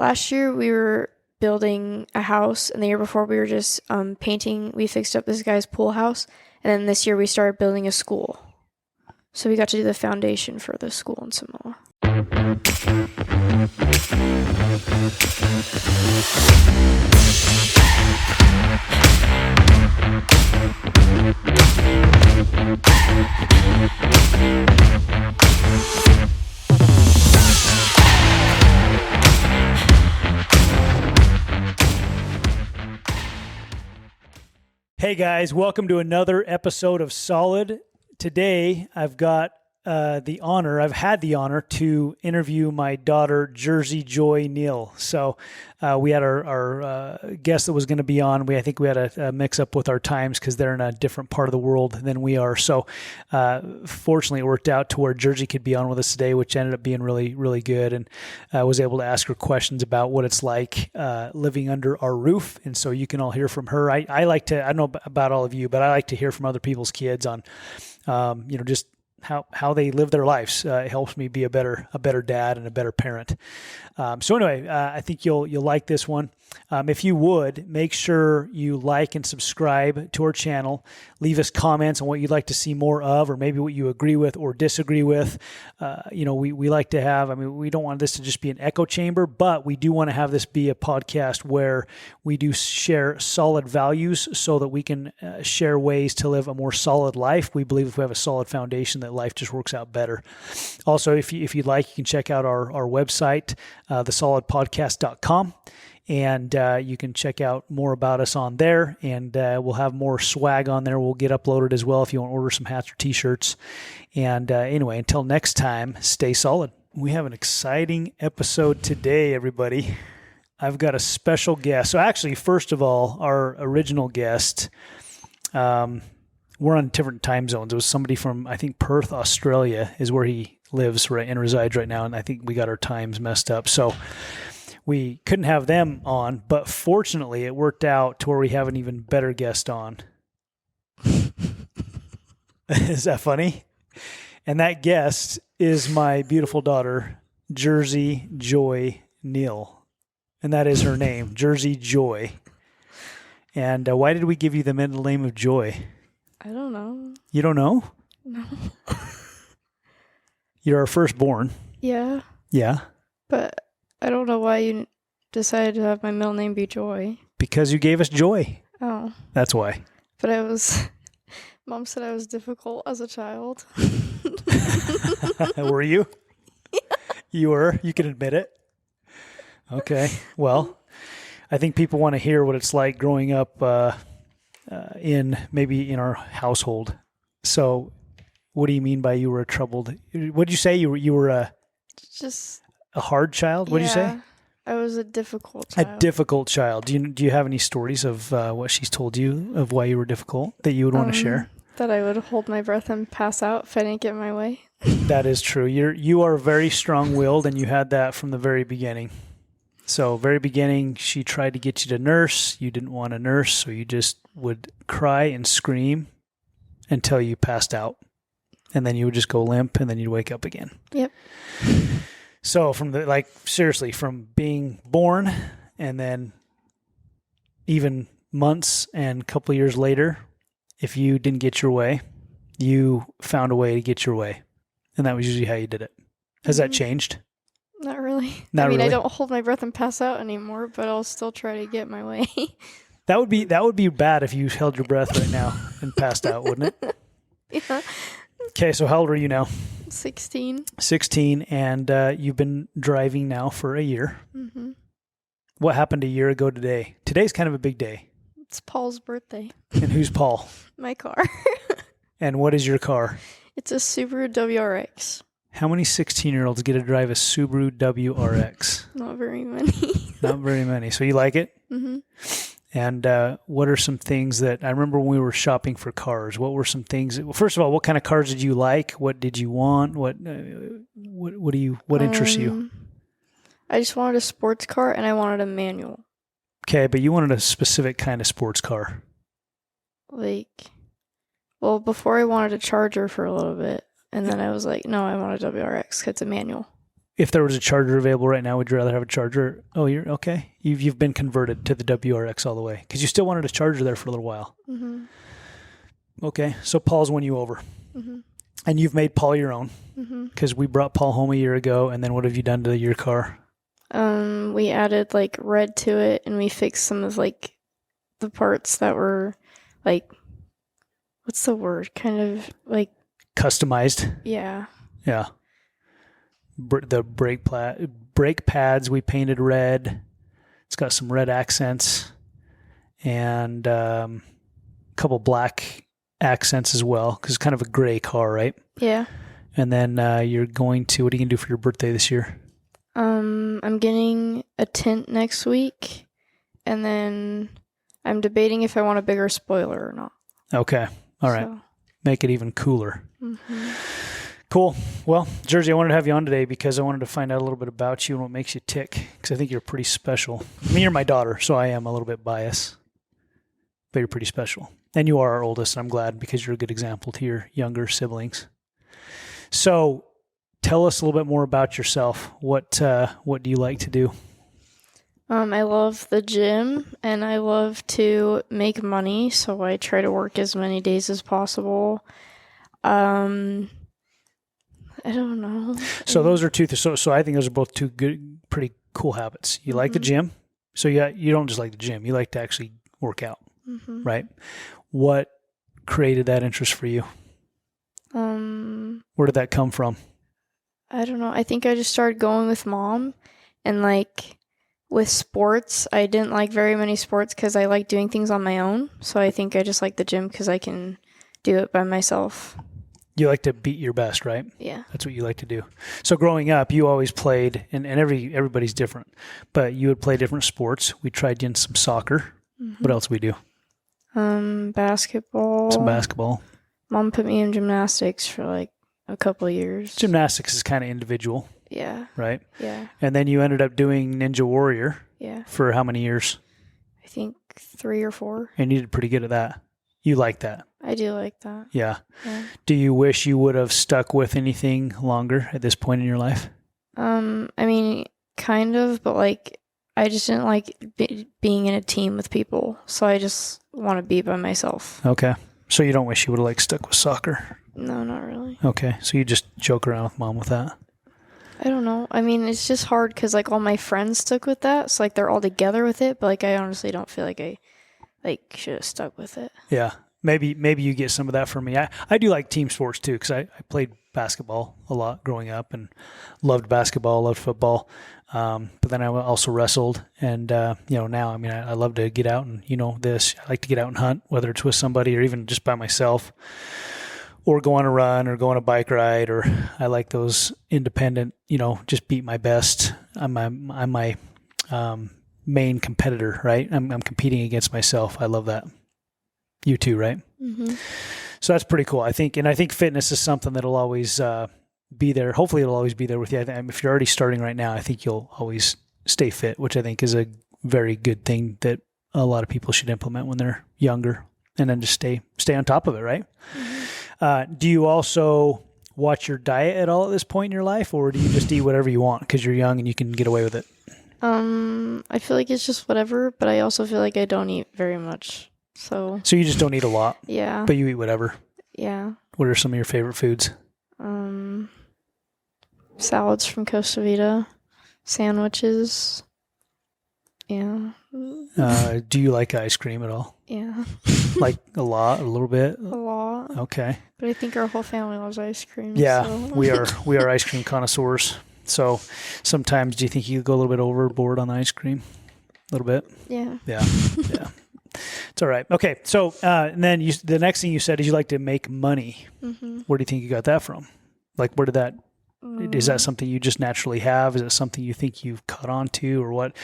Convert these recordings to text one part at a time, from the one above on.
Last year we were building a house, and the year before we were just painting. We fixed up this guy's pool house, and then this year we started building a school. So we got to do the foundation for the school in Samoa. Hey guys, welcome to another episode of Solid. Today, I've had the honor to interview my daughter, Jersee Joy Neil. So we had our guest that was going to be on. I think we had a mix up with our times because they're in a different part of the world than we are. So fortunately, it worked out to where Jersee could be on with us today, which ended up being really, really good. And I was able to ask her questions about what it's like living under our roof. And so you can all hear from her. I don't know about all of you, but I like to hear from other people's kids on, just how they live their lives. It helps me be a better dad and a better parent. So anyway, I think you'll like this one. If you would, make sure you like and subscribe to our channel. Leave us comments on what you'd like to see more of, or maybe what you agree with or disagree with. We like to have, we don't want this to just be an echo chamber, but we do want to have this be a podcast where we do share solid values so that we can share ways to live a more solid life. We believe if we have a solid foundation, that life just works out better. Also, if you'd like, you can check out our website, thesolidpodcast.com. And you can check out more about us on there, and we'll have more swag on there. We'll get uploaded as well if you want to order some hats or T-shirts. And anyway, until next time, stay solid. We have an exciting episode today, everybody. I've got a special guest. So actually, first of all, our original guest, we're on different time zones. It was somebody from, I think, Perth, Australia is where he lives and resides right now, and I think we got our times messed up. So we couldn't have them on, but fortunately it worked out to where we have an even better guest on. Is that funny? And that guest is my beautiful daughter, Jersee Joy Neil. And that is her name, Jersee Joy. And why did we give you the middle name of Joy? I don't know. You don't know? No. You're our firstborn. Yeah. Yeah. But I don't know why you decided to have my middle name be Joy. Because you gave us joy. Oh. That's why. But Mom said I was difficult as a child. Were you? Yeah. You were? You can admit it? Okay. Well, I think people want to hear what it's like growing up in our household. So what do you mean by you were a troubled? What did you say? You were just a hard child? What did you say? I was a difficult child. A difficult child. Do you have any stories of what she's told you of why you were difficult that you would want to share? That I would hold my breath and pass out if I didn't get my way. That is true. You are very strong-willed, and you had that from the very beginning. So very beginning, she tried to get you to nurse. You didn't want to nurse, so you just would cry and scream until you passed out. And then you would just go limp, and then you'd wake up again. Yep. So seriously, from being born and then even months and a couple of years later, if you didn't get your way, you found a way to get your way. And that was usually how you did it. Has that changed? Not really. Not really? I don't hold my breath and pass out anymore, but I'll still try to get my way. That would be bad if you held your breath right now and passed out, wouldn't it? Yeah. Okay, so how old are you now? 16. 16, and you've been driving now for a year. Mm-hmm. What happened a year ago today? Today's kind of a big day. It's Paul's birthday. And who's Paul? My car. And what is your car? It's a Subaru WRX. How many 16-year-olds get to drive a Subaru WRX? Not very many. Not very many. So you like it? Mm-hmm. And what are some things that, I remember when we were shopping for cars, what were some things, first of all, what kind of cars did you like? What did you want? What interests you? I just wanted a sports car and I wanted a manual. Okay, but you wanted a specific kind of sports car. Before I wanted a Charger for a little bit. And then I was like, no, I want a WRX because it's a manual. if there was a Charger available right now, would you rather have a Charger? Oh, you're okay. You've been converted to the WRX all the way because you still wanted a Charger there for a little while. Mm-hmm. Okay, so Paul's won you over. Mm-hmm. And you've made Paul your own because Mm-hmm. we brought Paul home a year ago. And then what have you done to your car? We added like red to it, and we fixed some of like the parts that were like, what's the word? Kind of like Customized. yeah. Yeah. The brake pads we painted red. It's got some red accents and a couple black accents as well because it's kind of a gray car, right? Yeah. And then you're going to, what are you going to do for your birthday this year? I'm getting a tint next week, and then I'm debating if I want a bigger spoiler or not. Okay. All right. So, Make it even cooler. mm-hmm. Cool. Well, Jersey, I wanted to have you on today because I wanted to find out a little bit about you and what makes you tick because I think you're pretty special. I mean, you're my daughter, so I am a little bit biased, but you're pretty special. And you are our oldest, and I'm glad because you're a good example to your younger siblings. So tell us a little bit more about yourself. What do you like to do? I love the gym, and I love to make money, so I try to work as many days as possible. I don't know. So those are two. So I think those are both two good, pretty cool habits. You like the gym, so you don't just like the gym. You like to actually work out, right? What created that interest for you? Where did that come from? I don't know. I think I just started going with mom, and like with sports, I didn't like very many sports because I like doing things on my own. So I think I just like the gym because I can do it by myself. You like to beat your best, right? Yeah. That's what you like to do. So growing up, you always played, and everybody's different, but you would play different sports. We tried you in some soccer. What else we do? Basketball. Some basketball. Mom put me in gymnastics for like a couple of years. Gymnastics is kind of individual, Yeah. right? Yeah. And then you ended up doing Ninja Warrior Yeah. for how many years? I think 3 or 4. And you did pretty good at that. You like that. I do like that. Yeah. Yeah. Do you wish you would have stuck with anything longer at this point in your life? I mean, kind of, but like, I just didn't like being in a team with people, so I just want to be by myself. Okay. So you don't wish you would have like stuck with soccer? No, not really. Okay. So you just joke around with mom with that? I don't know. I mean, it's just hard because like all my friends stuck with that, so like they're all together with it, but like I honestly don't feel like I like should have stuck with it. Yeah. Maybe you get some of that from me. I do like team sports too because I played basketball a lot growing up and loved basketball, loved football. But then I also wrestled and, now, I mean, I love to get out and, I like to get out and hunt, whether it's with somebody or even just by myself or go on a run or go on a bike ride, or I like those independent, just beat my best. I'm my main competitor, right? I'm competing against myself. I love that. You too, right? Mm-hmm. So that's pretty cool. I think fitness is something that'll always be there. Hopefully it'll always be there with you. If you're already starting right now, I think you'll always stay fit, which I think is a very good thing that a lot of people should implement when they're younger, and then just stay on top of it, right? Mm-hmm. Do you also watch your diet at all at this point in your life, or do you just eat whatever you want because you're young and you can get away with it? I feel like it's just whatever, but I also feel like I don't eat very much. So you just don't eat a lot? Yeah. But you eat whatever? Yeah. What are some of your favorite foods? Salads from Costa Vida, sandwiches. Yeah. Do you like ice cream at all? Yeah. Like a lot, a little bit? A lot. Okay. But I think our whole family loves ice cream. Yeah, so. we are ice cream connoisseurs. So sometimes do you think you go a little bit overboard on the ice cream? A little bit? Yeah. Yeah. It's all right. Okay. So and then the next thing you said is you like to make money. Mm-hmm. Where do you think you got that from? Like, where did that, is that something you just naturally have? Is it something you think you've caught on to, or what?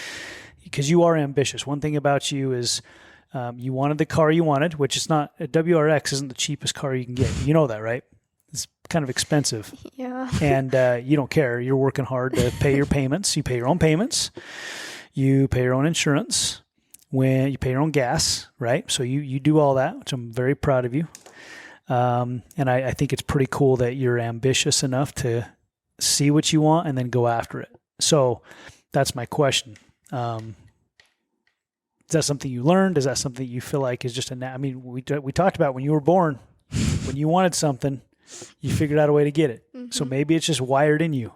Because you are ambitious. One thing about you is you wanted the car you wanted, which is not, a WRX isn't the cheapest car you can get. You know that, right? It's kind of expensive. Yeah. And you don't care. You're working hard to pay your payments. You pay your own payments. You pay your own insurance. When you pay your own gas, right? So you do all that, which I'm very proud of you. And I think it's pretty cool that you're ambitious enough to see what you want and then go after it. So that's my question. Is that something you learned? Is that something you feel like is just I mean, we talked about when you were born, when you wanted something, you figured out a way to get it. Mm-hmm. So maybe it's just wired in you.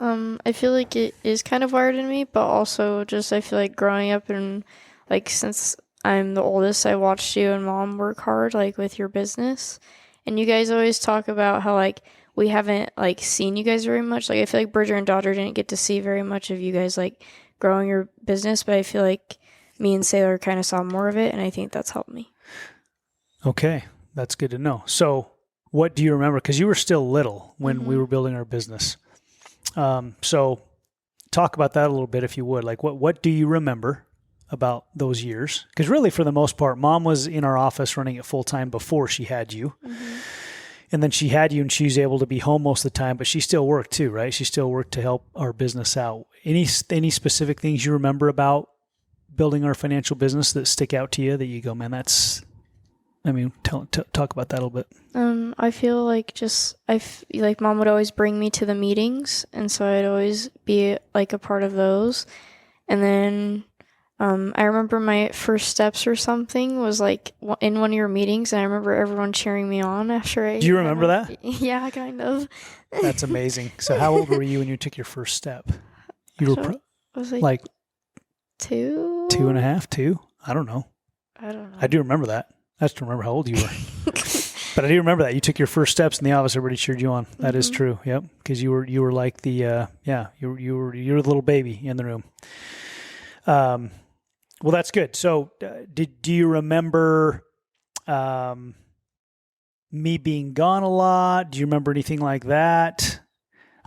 I feel like it is kind of wired in me, but also just I feel like growing up and like since I'm the oldest, I watched you and Mom work hard like with your business, and you guys always talk about how like we haven't like seen you guys very much. Like I feel like Bridger and Daughter didn't get to see very much of you guys like growing your business, but I feel like me and Sailor kind of saw more of it, and I think that's helped me. Okay, that's good to know. So what do you remember? Because you were still little when we were building our business. So talk about that a little bit if you would. Like what do you remember about those years? Because really for the most part, Mom was in our office running it full time before she had you. Mm-hmm. And then she had you and she was able to be home most of the time, but she still worked too, right? She still worked to help our business out. Any specific things you remember about building our financial business that stick out to you that you go, man, talk about that a little bit. I feel like like Mom would always bring me to the meetings, and so I'd always be like a part of those. And then I remember my first steps or something was like in one of your meetings, and I remember everyone cheering me on after I... Do you remember that? Yeah, kind of. That's amazing. So how old were you when you took your first step? You were I was like 2? 2.5, 2? I don't know. I do remember that. I just don't remember how old you were. But I do remember that. You took your first steps in the office, everybody cheered you on. That is true. Yep. Because you were like the you were the little baby in the room. Well, that's good. So do you remember me being gone a lot? Do you remember anything like that?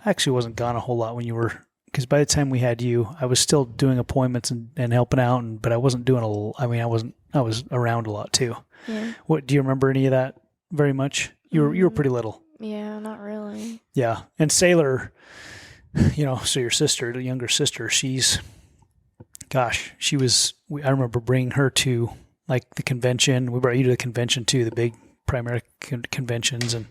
I actually wasn't gone a whole lot when you were, because by the time we had you, I was still doing appointments and helping out, but I wasn't doing I was around a lot too. Yeah. What do you remember any of that very much? You were pretty little. Yeah, not really. Yeah. And Sailor, so your sister, the younger sister, I remember bringing her to like the convention. We brought you to the convention too, the big primary conventions. And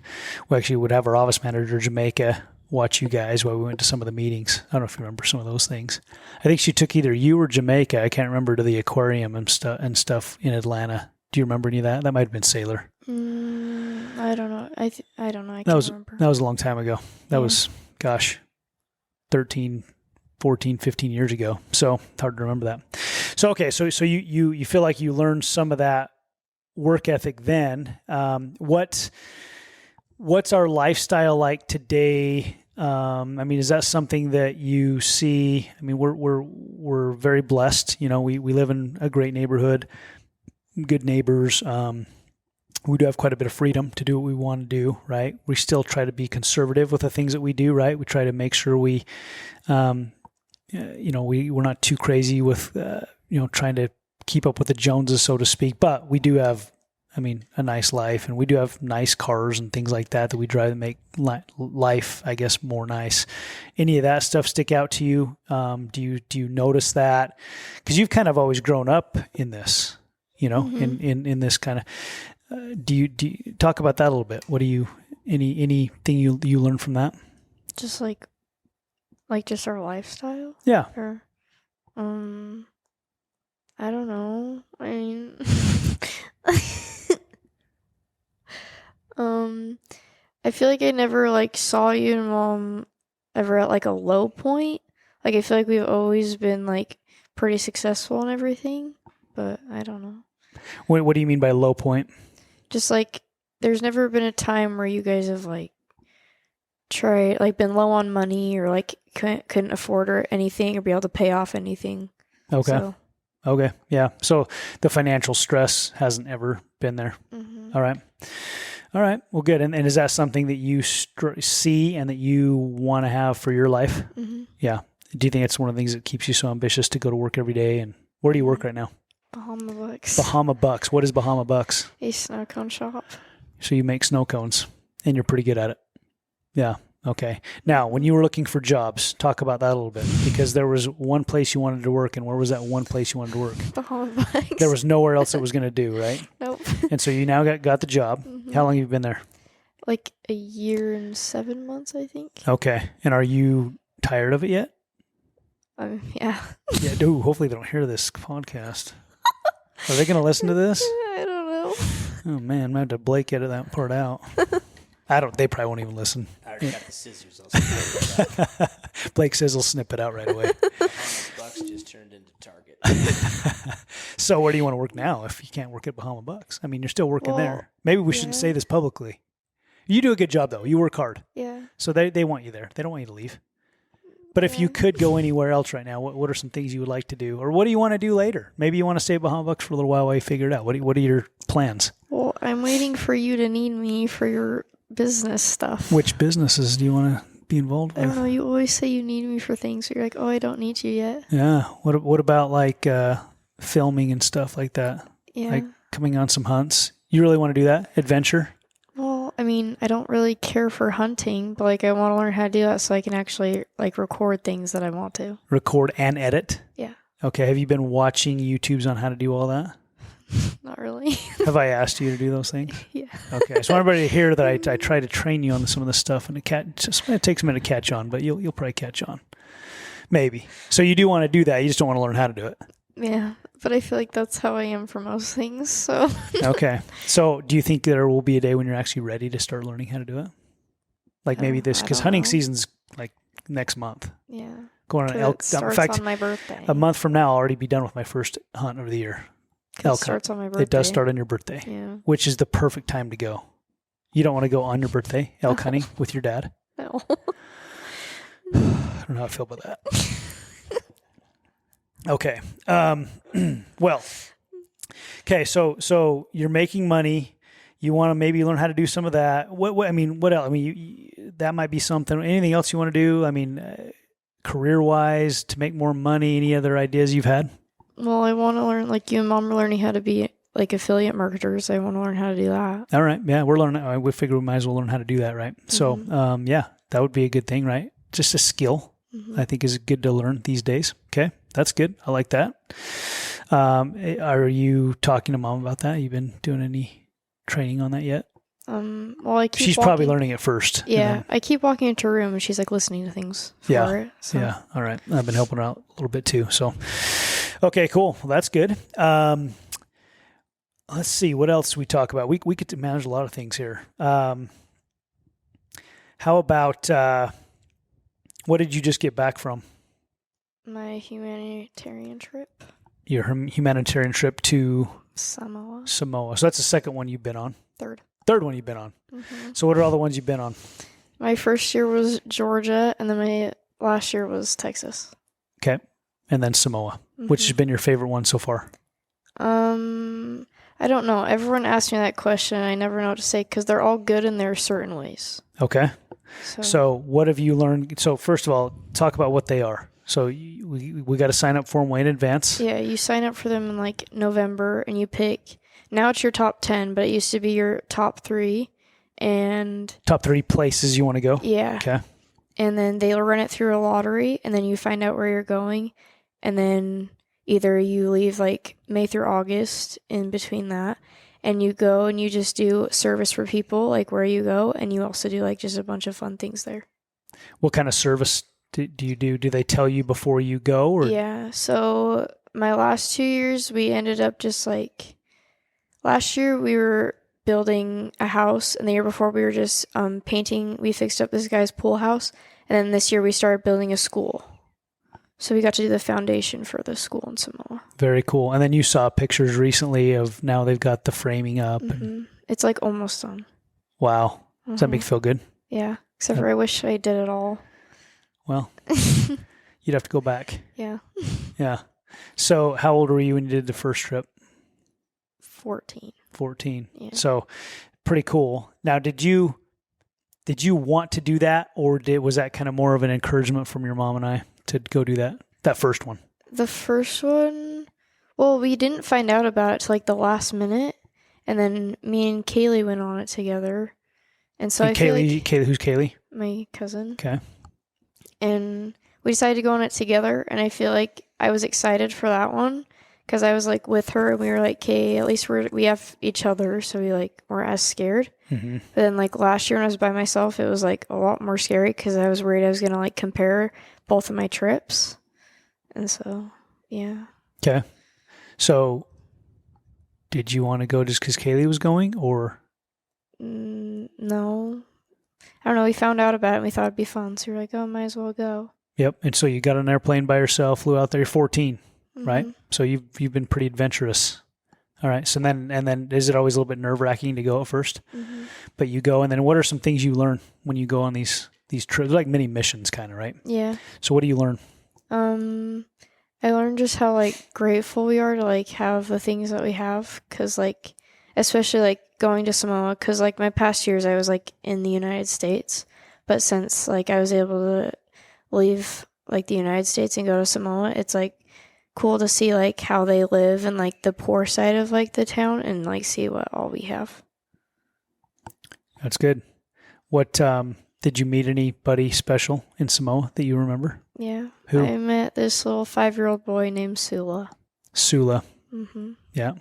we actually would have our office manager, Jamaica, watch you guys while we went to some of the meetings. I don't know if you remember some of those things. I think she took either you or Jamaica, I can't remember, to the aquarium and stuff in Atlanta. Do you remember any of that? That might have been Sailor. I don't know. I don't know. I can't remember. That was a long time ago. That was, 13, 14, 15 years ago. So it's hard to remember that. So, okay. So you feel like you learned some of that work ethic then. What's our lifestyle like today? Is that something that you see? I mean, we're very blessed. We live in a great neighborhood, good neighbors. We do have quite a bit of freedom to do what we want to do, right? We still try to be conservative with the things that we do, right? We try to make sure we're not too crazy with, trying to keep up with the Joneses, so to speak. But we do have, a nice life, and we do have nice cars and things like that we drive to make life, I guess, more nice. Any of that stuff stick out to you? Do you notice that? Because you've kind of always grown up in this, in this kind of. Do you talk about that a little bit? What do you anything you learn from that? Just like just our lifestyle? Yeah. Or I don't know. I feel like I never saw you and Mom ever at a low point. I feel like we've always been pretty successful and everything, but I don't know. What do you mean by low point? Just there's never been a time where you guys have tried been low on money or couldn't afford or anything or be able to pay off anything. Okay. So. Okay. Yeah. So the financial stress hasn't ever been there. Mm-hmm. All right. Well, good. And is that something that you see and that you want to have for your life? Mm-hmm. Yeah. Do you think it's one of the things that keeps you so ambitious to go to work every day? And where do you work right now? Bahama Bucks. Bahama Bucks. What is Bahama Bucks? A snow cone shop. So you make snow cones, and you're pretty good at it. Yeah. Okay. Now, when you were looking for jobs, talk about that a little bit, because there was one place you wanted to work, and where was that one place you wanted to work? Bahama Bucks. There was nowhere else it was going to do, right? Nope. And so you now got the job. Mm-hmm. How long have you been there? Like a year and 7 months, I think. Okay. And are you tired of it yet? Yeah. Yeah, dude, hopefully they don't hear this podcast. Are they going to listen to this? I don't know. Oh, man, I'm going to have to Blake edit that part out. They probably won't even listen. I already got the scissors. I'll snip it out. Blake says he'll snip it out right away. Bucks just turned into Target. So where do you want to work now if you can't work at Bahama Bucks? I mean, you're still working there. Maybe we shouldn't say this publicly. You do a good job, though. You work hard. Yeah. So they want you there. They don't want you to leave. But if you could go anywhere else right now, what are some things you would like to do? Or what do you want to do later? Maybe you want to stay at Bahama Bucks for a little while you figure it out. What are your plans? Well, I'm waiting for you to need me for your business stuff. Which businesses do you want to be involved with? I don't know. You always say you need me for things. So you're like, oh, I don't need you yet. Yeah. What about like filming and stuff like that? Yeah. Like coming on some hunts? You really want to do that? Adventure? Well, I mean, I don't really care for hunting, but like I want to learn how to do that so I can actually like record things that I want to. Record and edit? Yeah. Okay. Have you been watching YouTubes on how to do all that? Not really. Have I asked you to do those things? Yeah. Okay. So I want everybody to hear that I try to train you on some of this stuff, and it takes a minute to catch on, but you'll probably catch on. Maybe. So you do want to do that. You just don't want to learn how to do it. Yeah. But I feel like that's how I am for most things. So. Okay. So do you think there will be a day when you're actually ready to start learning how to do it? Like maybe because hunting season's like next month. Yeah. Going on elk. In fact, on my birthday. A month from now, I'll already be done with my first hunt of the year. It starts on my birthday. It does start on your birthday. Yeah. Which is the perfect time to go. You don't want to go on your birthday elk hunting with your dad? No. I don't know how I feel about that. Okay. Well, okay. So you're making money. You want to maybe learn how to do some of that. What else? I mean, that might be something. Anything else you want to do? I mean, career-wise, to make more money, any other ideas you've had? Well, I want to learn, like you and Mom are learning how to be like affiliate marketers. I want to learn how to do that. All right. Yeah, we're learning. We figure we might as well learn how to do that, right? Mm-hmm. So, yeah, that would be a good thing, right? Just a skill, I think is good to learn these days. Okay, that's good. I like that. Are you talking to Mom about that? You've been doing any training on that yet? Well, she's probably learning it first. Yeah, I keep walking into her room and she's like listening to things for it. So. Yeah. All right. I've been helping her out a little bit too. So, okay, cool. Well, that's good. Let's see what else we talk about. We could manage a lot of things here. How about what did you just get back from? My humanitarian trip. Your humanitarian trip to Samoa. So that's the second one you've been on. Third one you've been on. Mm-hmm. So what are all the ones you've been on? My first year was Georgia, and then my last year was Texas. Okay. And then Samoa. Mm-hmm. Which has been your favorite one so far? I don't know. Everyone asks me that question, and I never know what to say because they're all good in their certain ways. Okay. So what have you learned? So first of all, talk about what they are. So we got to sign up for them way in advance. Yeah, you sign up for them in like November, and you pick. Now it's your top 10, but it used to be your top 3. And top 3 places you want to go? Yeah. Okay. And then they'll run it through a lottery, and then you find out where you're going. And then either you leave like May through August in between that, and you go and you just do service for people, like where you go, and you also do like just a bunch of fun things there. What kind of service do you do? Do they tell you before you go? Or? Yeah. So my last 2 years, we ended up just like... Last year, we were building a house, and the year before, we were just painting. We fixed up this guy's pool house, and then this year, we started building a school. So we got to do the foundation for the school in Samoa. Very cool. And then you saw pictures recently of now they've got the framing up. Mm-hmm. And... It's like almost done. Wow. Does that make you feel good? Yeah. Except for I wish I did it all. Well, you'd have to go back. Yeah. Yeah. So how old were you when you did the first trip? 14. Yeah. So pretty cool. Now, did you want to do that, or was that kind of more of an encouragement from your mom and I to go do that first one? The first one, well, we didn't find out about it till like the last minute, and then me and Kaylee went on it together. And so Kaylee, who's Kaylee? My cousin. Okay. And we decided to go on it together, and I feel like I was excited for that one because I was like with her and we were like, okay, at least we have each other, so we like weren't as scared. Mm-hmm. But then like last year when I was by myself, it was like a lot more scary because I was worried I was gonna like compare both of my trips, and so yeah. Okay. So, did you want to go just because Kaylee was going, or? No, I don't know. We found out about it and we thought it'd be fun, so we were like, oh, might as well go. Yep. And so you got on an airplane by yourself, flew out there. You're 14, right? Mm-hmm. So you've been pretty adventurous. All right. So then is it always a little bit nerve wracking to go at first? Mm-hmm. But you go, and then what are some things you learn when you go on these trips? Like mini missions, kind of, right? Yeah. So what do you learn? I learned just how like grateful we are to like have the things that we have, because like especially like going to Samoa, because like my past years I was like in the United States, but since like I was able to leave like the United States and go to Samoa, it's like cool to see like how they live and like the poor side of like the town and like see what all we have. That's good. What did you meet anybody special in Samoa that you remember? Yeah. Who? I met this little 5-year-old boy named Sula. Sula. Mm-hmm. Yeah.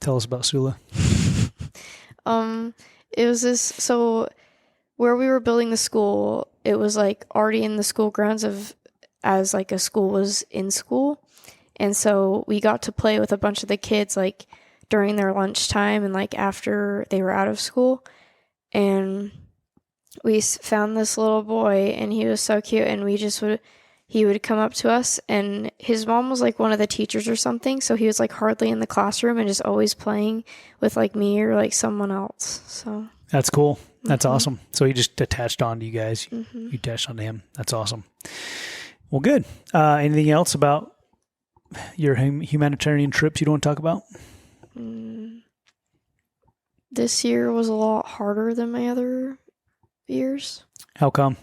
Tell us about Sula. It was this, so where we were building the school, it was like already in the school grounds as like a school was in school. And so we got to play with a bunch of the kids like during their lunchtime and like after they were out of school. And we found this little boy and he was so cute, and he would come up to us, and his mom was like one of the teachers or something, so he was like hardly in the classroom and just always playing with like me or like someone else. So that's cool. That's Mm-hmm. awesome. So he just attached on to you guys. Mm-hmm. You attached on to him. That's awesome. Well, good. Anything else about your humanitarian trips you don't want to talk about? This year was a lot harder than my other years. How come?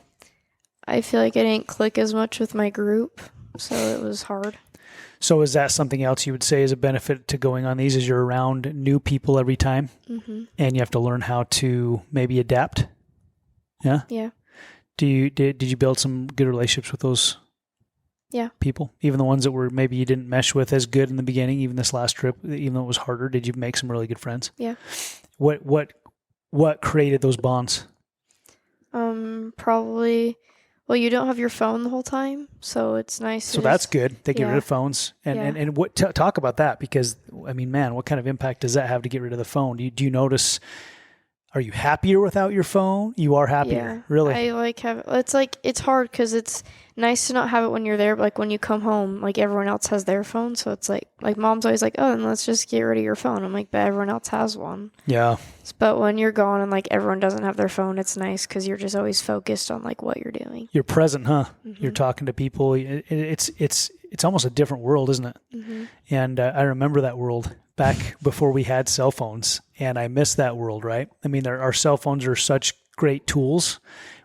I feel like I didn't click as much with my group, so it was hard. So is that something else you would say is a benefit to going on these, is you're around new people every time, Mm-hmm. and you have to learn how to maybe adapt? Yeah? Yeah. Did you build some good relationships with those people? Even the ones that were maybe you didn't mesh with as good in the beginning, even this last trip, even though it was harder, did you make some really good friends? Yeah. What created those bonds? Probably, well, you don't have your phone the whole time, so it's nice. So that's good. They get rid Yeah. of phones, and Yeah. and what talk about that, because I mean, man, what kind of impact does that have to get rid of the phone? Do you notice? Are you happier without your phone? You are happier, Yeah. really. I like have it's hard because it's nice to not have it when you're there, but like when you come home, like everyone else has their phone, so it's like mom's always like, oh, then let's just get rid of your phone. I'm like, but everyone else has one. Yeah, But when you're gone and like everyone doesn't have their phone, it's nice because you're just always focused on like what you're doing. you're present, huh? Mm-hmm. You're talking to people. It's almost a different world, isn't it? Mm-hmm. And I remember that world back before we had cell phones, and I miss that world, right? I mean, our cell phones are such great tools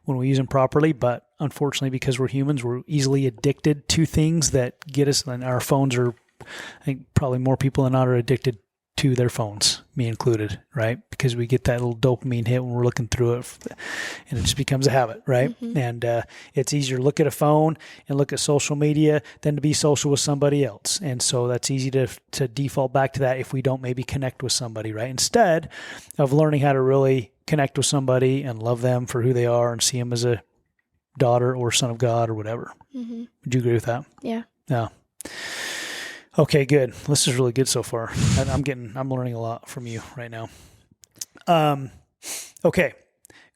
when we use them properly, but unfortunately, because we're humans, we're easily addicted to things that get us, and our phones are, I think probably more people than not are addicted to their phones, me included, right? Because we get that little dopamine hit when we're looking through it, and it just becomes a habit, right? Mm-hmm. And it's easier to look at a phone and look at social media than to be social with somebody else. And so that's easy to default back to that if we don't maybe connect with somebody, right? Instead of learning how to really connect with somebody and love them for who they are and see them as a daughter or son of God or whatever. Mm-hmm. Would you agree with that? Yeah. Yeah. Okay, good. This is really good so far. I'm learning a lot from you right now. Okay.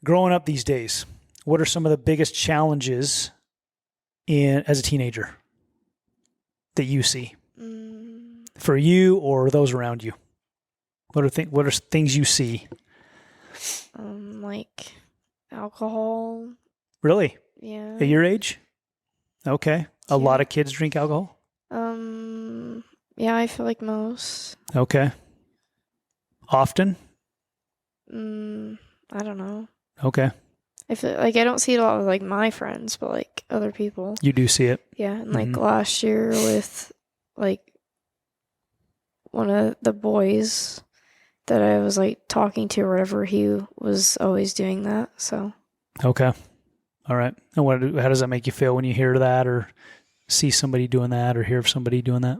Growing up these days, what are some of the biggest challenges as a teenager that you see for you or those around you? What are things you see? Like alcohol. Really? Yeah. At your age? Okay. A lot of kids drink alcohol? Yeah, I feel like most. Okay. Often? I don't know. Okay. I feel like I don't see it a lot with like my friends, but like other people. You do see it? Yeah, and like last year with like one of the boys that I was like talking to or whatever, he was always doing that. So. Okay. All right. And how does that make you feel when you hear that or see somebody doing that or hear of somebody doing that?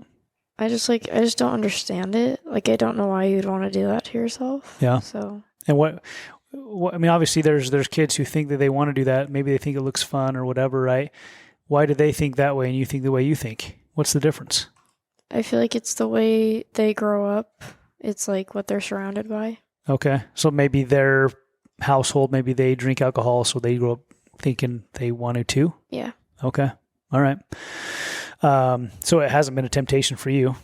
I just don't understand it. Like, I don't know why you'd want to do that to yourself. Yeah. So. And what I mean, obviously there's kids who think that they want to do that. Maybe they think it looks fun or whatever, right? Why do they think that way and you think the way you think? What's the difference? I feel like it's the way they grow up. It's like what they're surrounded by. Okay. So maybe their household, maybe they drink alcohol, so they grow up thinking they want to too? Yeah. Okay. All right. So it hasn't been a temptation for you.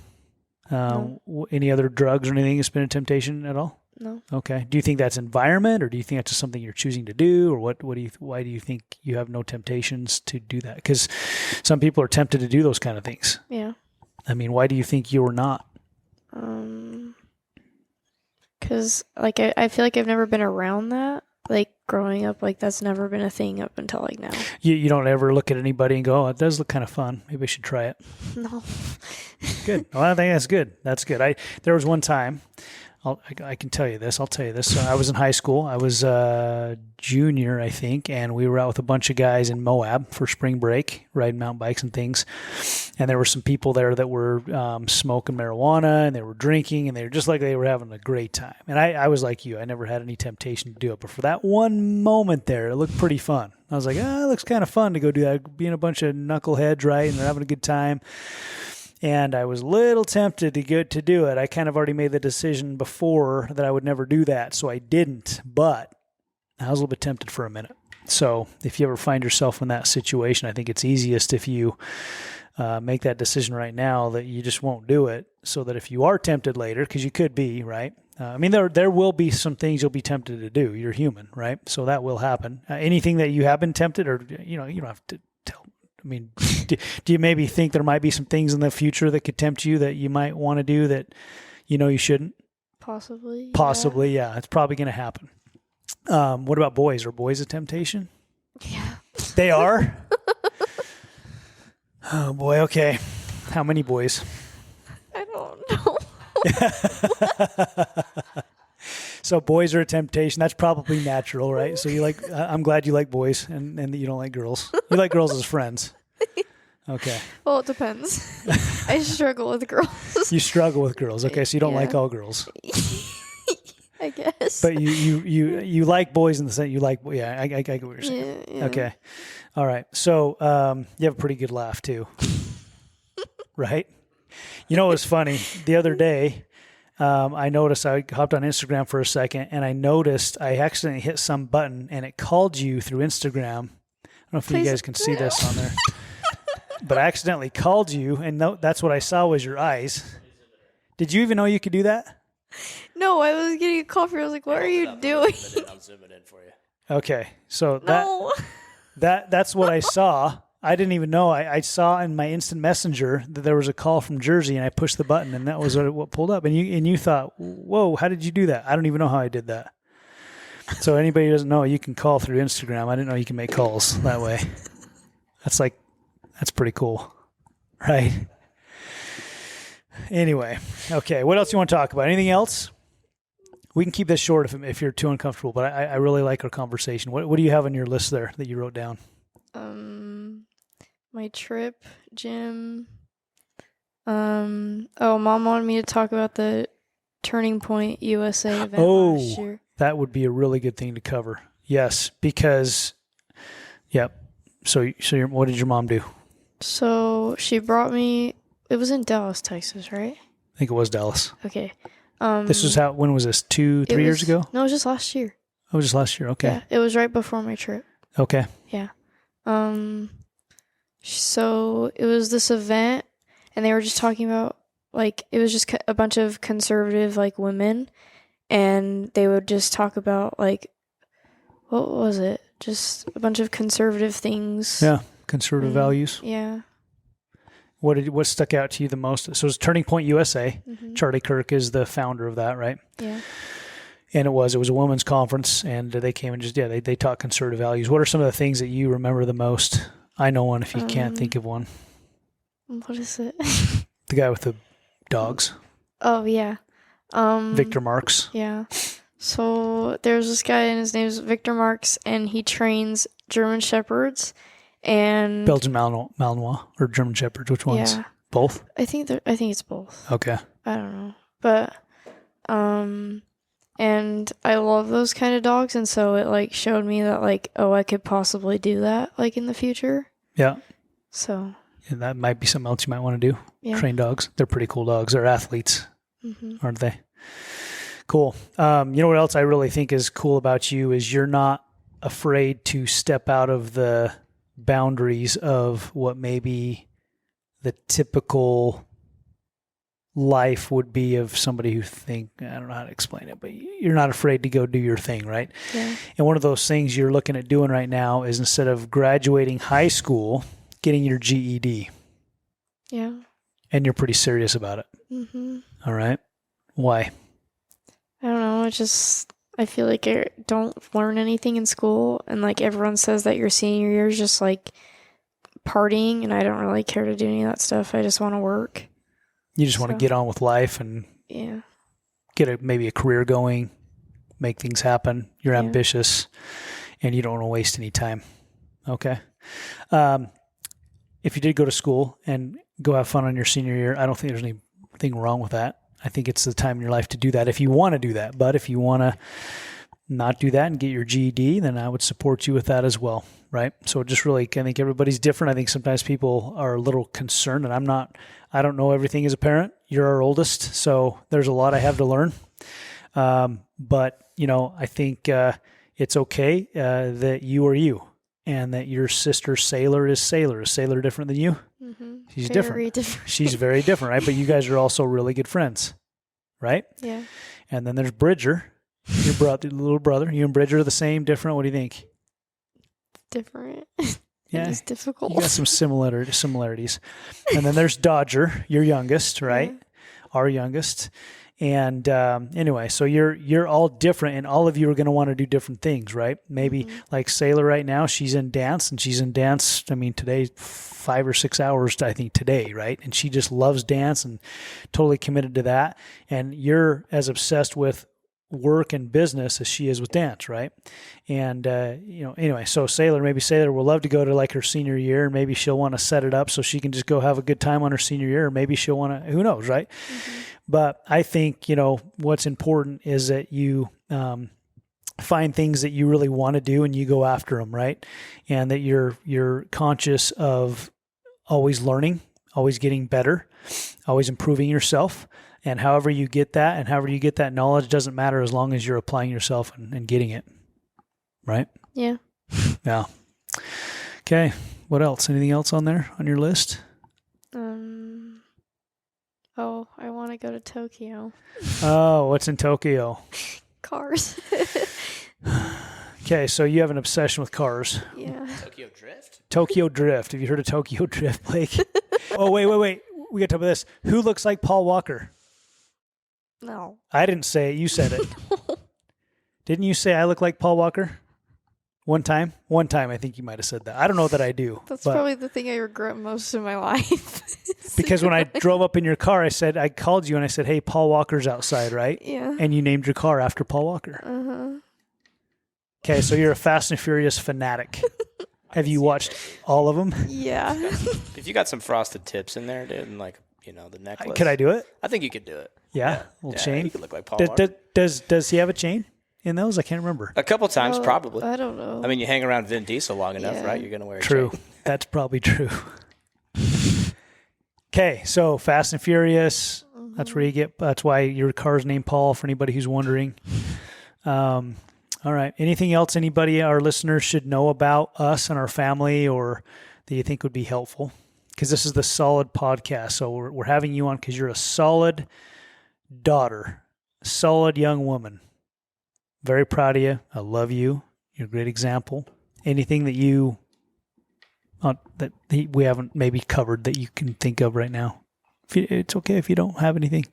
No. Any other drugs or anything has been a temptation at all? No. Okay. Do you think that's environment, or do you think that's just something you're choosing to do, or why do you think you have no temptations to do that? Because some people are tempted to do those kind of things. Yeah. I mean, why do you think you're not? Because like I feel like I've never been around that. Like growing up, like that's never been a thing up until like now. You don't ever look at anybody and go, oh, it does look kind of fun. Maybe I should try it. No. Good. Well, I think that's good. That's good. There was one time, I can tell you this. I'll tell you this. So I was in high school. I was a junior, I think, and we were out with a bunch of guys in Moab for spring break, riding mountain bikes and things. And there were some people there that were smoking marijuana, and they were drinking, and they were just like they were having a great time. And I was like you. I never had any temptation to do it. But for that one moment there, it looked pretty fun. I was like, it looks kind of fun to go do that, being a bunch of knuckleheads, right? And they're having a good time. And I was a little tempted to do it. I kind of already made the decision before that I would never do that, so I didn't. But I was a little bit tempted for a minute. So if you ever find yourself in that situation, I think it's easiest if you make that decision right now that you just won't do it, so that if you are tempted later, because you could be, right? I mean, there will be some things you'll be tempted to do. You're human, right? So that will happen. Anything that you have been tempted, or you don't have to tell. I mean, do you maybe think there might be some things in the future that could tempt you that you might want to do that you shouldn't? Possibly. Possibly, yeah. It's probably going to happen. What about boys? Are boys a temptation? Yeah. They are? Oh, boy. Okay. How many boys? I don't know. So boys are a temptation. That's probably natural, right? So I'm glad you like boys and that you don't like girls. You like girls as friends. Okay. Well, it depends. I struggle with girls. You struggle with girls. Okay, so you don't like all girls. I guess. But you like boys in the sense you like, yeah, I get what you're saying. Yeah. Okay. All right. So you have a pretty good laugh too. Right? You know, it was funny. The other day, I noticed, I hopped on Instagram for a second, and I noticed I accidentally hit some button, and it called you through Instagram. I don't know if you guys can see this on there. But I accidentally called you, and that's what I saw was your eyes. Did you even know you could do that? No, I was getting a call from you. I was like, what are you doing? I'll zoom it in for you. Okay. So No. that's what I saw. I didn't even know. I saw in my instant messenger that there was a call from Jersey, and I pushed the button, and that was what pulled up. And you thought, whoa, how did you do that? I don't even know how I did that. So anybody who doesn't know, you can call through Instagram. I didn't know you can make calls that way. That's pretty cool, right? Anyway, okay. What else do you want to talk about? Anything else? We can keep this short if you're too uncomfortable, but I really like our conversation. What do you have on your list there that you wrote down? My trip, gym. Mom wanted me to talk about the Turning Point USA event last year. That would be a really good thing to cover. Yes, because, yep. So what did your mom do? So she brought me. It was in Dallas, Texas, right? I think it was Dallas. Okay. This was when was this? 3 years ago? No, it was just last year. Oh, just last year. Okay. Yeah, it was right before my trip. Okay. Yeah. So it was this event, and they were just talking about, like, it was just a bunch of conservative, like, women, and they would just talk about, like, what was it? Just a bunch of conservative things. Yeah, conservative values. Yeah. What stuck out to you the most? So it's Turning Point USA. Mm-hmm. Charlie Kirk is the founder of that, right? Yeah. And it was a women's conference, and they came and just, they taught conservative values. What are some of the things that you remember the most? I know one if you can't think of one. What is it? The guy with the dogs. Oh, yeah. Victor Marx. Yeah. So there's this guy, and his name's Victor Marx, and he trains German Shepherds and Belgian Malinois or German Shepherds. Which ones? Yeah, Both? I think it's both. Okay. I don't know. But and I love those kind of dogs, and so it like showed me that like, oh, I could possibly do that like in the future. Yeah. So And that might be something else you might want to do. yeah. Train dogs. They're pretty cool dogs. They're athletes, aren't they? Cool. You know what else I really think is cool about you is you're not afraid to step out of the boundaries of what maybe the typical life would be of somebody who I don't know how to explain it, but you're not afraid to go do your thing, right? Yeah. And one of those things you're looking at doing right now is instead of graduating high school, getting your GED. Yeah. And you're pretty serious about it. All right. Why? I don't know. I feel like I don't learn anything in school, and like everyone says that your senior year is just like partying, and I don't really care to do any of that stuff. I just want to work. You just want to get on with life and get maybe a career going, make things happen. You're ambitious, and you don't want to waste any time. Okay. If you did go to school and go have fun on your senior year, I don't think there's anything wrong with that. I think it's the time in your life to do that if you want to do that. But if you want to not do that and get your GED, then I would support you with that as well, right? So just really, I think everybody's different. I think sometimes people are a little concerned, and I don't know everything as a parent. You're our oldest, so there's a lot I have to learn. But, I think it's okay that you are you, and that your sister Sailor is Sailor. Is Sailor different than you? She's Very different. She's very different, right? But you guys are also really good friends, right? Yeah. And then there's Bridger, your little brother. You and Bridger are the same, different. What do you think? Different. Yeah, it's difficult. You got some similarities. And then there's Dodger, your youngest, right? Yeah. Our youngest. And anyway, so you're all different, and all of you are going to want to do different things, right? Maybe like Sailor right now, she's in dance, today 5 or 6 hours, I think today, right? And she just loves dance and totally committed to that. And you're as obsessed with work and business as she is with dance, right? And anyway, so Sailor will love to go to like her senior year, and maybe she'll want to set it up so she can just go have a good time on her senior year, or maybe she'll want to, who knows, right? But I think what's important is that you find things that you really want to do and you go after them, right? And that you're conscious of always learning, always getting better, always improving yourself. And however you get that, and however you get that knowledge doesn't matter as long as you're applying yourself and getting it. Right? Yeah. Yeah. Okay. What else? Anything else on there on your list? Oh, I want to go to Tokyo. Oh, what's in Tokyo? Cars. Okay, so you have an obsession with cars. Yeah. Tokyo Drift? Tokyo Drift. Have you heard of Tokyo Drift, Blake? Oh, wait. We got to talk about this. Who looks like Paul Walker? No. I didn't say it. You said it. Didn't you say I look like Paul Walker? One time, I think you might have said that. I don't know that I do. That's probably the thing I regret most in my life. Because when I drove up in your car, I called you and I said, hey, Paul Walker's outside, right? Yeah. And you named your car after Paul Walker. Uh-huh. Okay, so you're a Fast and Furious fanatic. Have you watched all of them? Yeah. If you got some frosted tips in there, dude, and like, the necklace. Could I do it? I think you could do it. Yeah? Little chain? You could look like Paul Walker. Does he have a chain in those? I can't remember. A couple times, probably. I don't know. I mean, you hang around Vin Diesel long enough, right? You're going to wear a True. chain. That's probably true. Okay, so Fast and Furious. That's where that's why your car's named Paul, for anybody who's wondering. All right. Anything else our listeners should know about us and our family, or that you think would be helpful? Because this is the Solid Podcast. So we're having you on because you're a solid daughter, a solid young woman. Very proud of you. I love you. You're a great example. Anything that that we haven't maybe covered that you can think of right now? It's okay if you don't have anything.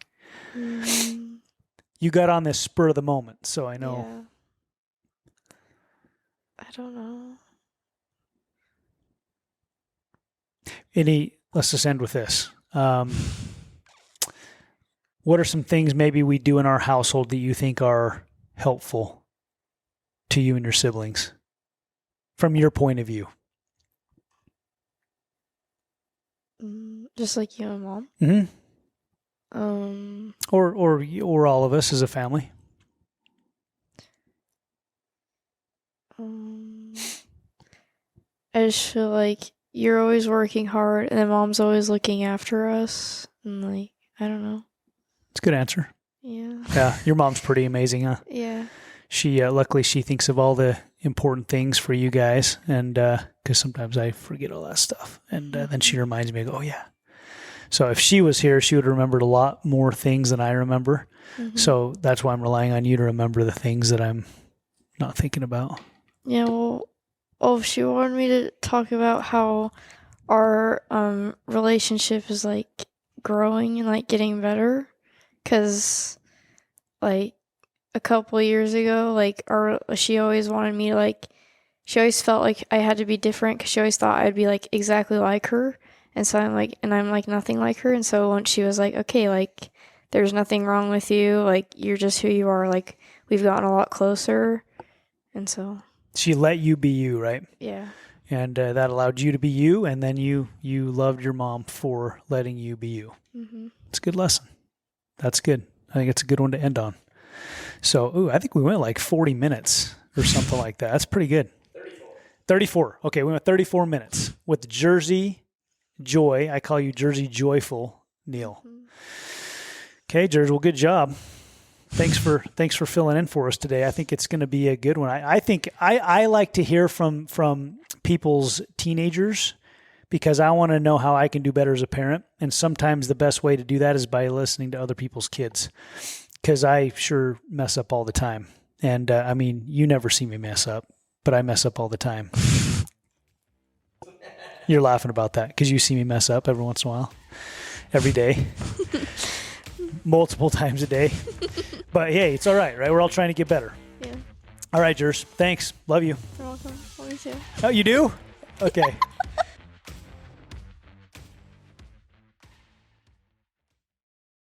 You got on this spur of the moment, so I know. Yeah. I don't know. Let's just end with this. What are some things maybe we do in our household that you think are helpful to you and your siblings from your point of view? Just like you and mom. Mm-hmm. Or all of us as a family. I just feel like you're always working hard, and then mom's always looking after us, and like I don't know. It's a good answer. Yeah. Yeah, your mom's pretty amazing, huh? Yeah. She luckily she thinks of all the important things for you guys, and because sometimes I forget all that stuff, and then she reminds me, oh yeah. So if she was here, she would have remembered a lot more things than I remember. Mm-hmm. So that's why I'm relying on you to remember the things that I'm not thinking about. Yeah. Well, she wanted me to talk about how our relationship is like growing and like getting better, because like a couple of years ago, like she always wanted me to like, she always felt like I had to be different because she always thought I'd be like exactly like her, and so I'm like nothing like her. And so once she was like, okay, like there's nothing wrong with you, like you're just who you are, like we've gotten a lot closer, and so she let you be you, right? Yeah. And that allowed you to be you, and then you loved your mom for letting you be you. Mm-hmm. It's a good lesson. That's good. I think it's a good one to end on. So, I think we went like 40 minutes or something like that. That's pretty good. 34. Okay, we went 34 minutes with Jersey Joy. I call you Jersey Joyful Neil. Mm-hmm. Okay, Jersey, well, good job. Thanks for filling in for us today. I think it's going to be a good one. I think I like to hear from people's teenagers because I want to know how I can do better as a parent. And sometimes the best way to do that is by listening to other people's kids, because I sure mess up all the time. And I mean, you never see me mess up, but I mess up all the time. You're laughing about that because you see me mess up every once in a while, every day, multiple times a day. But hey, it's all right? We're all trying to get better. Yeah. All right, Jers. Thanks. Love you. You're welcome. Love you too. Oh, you do? Okay.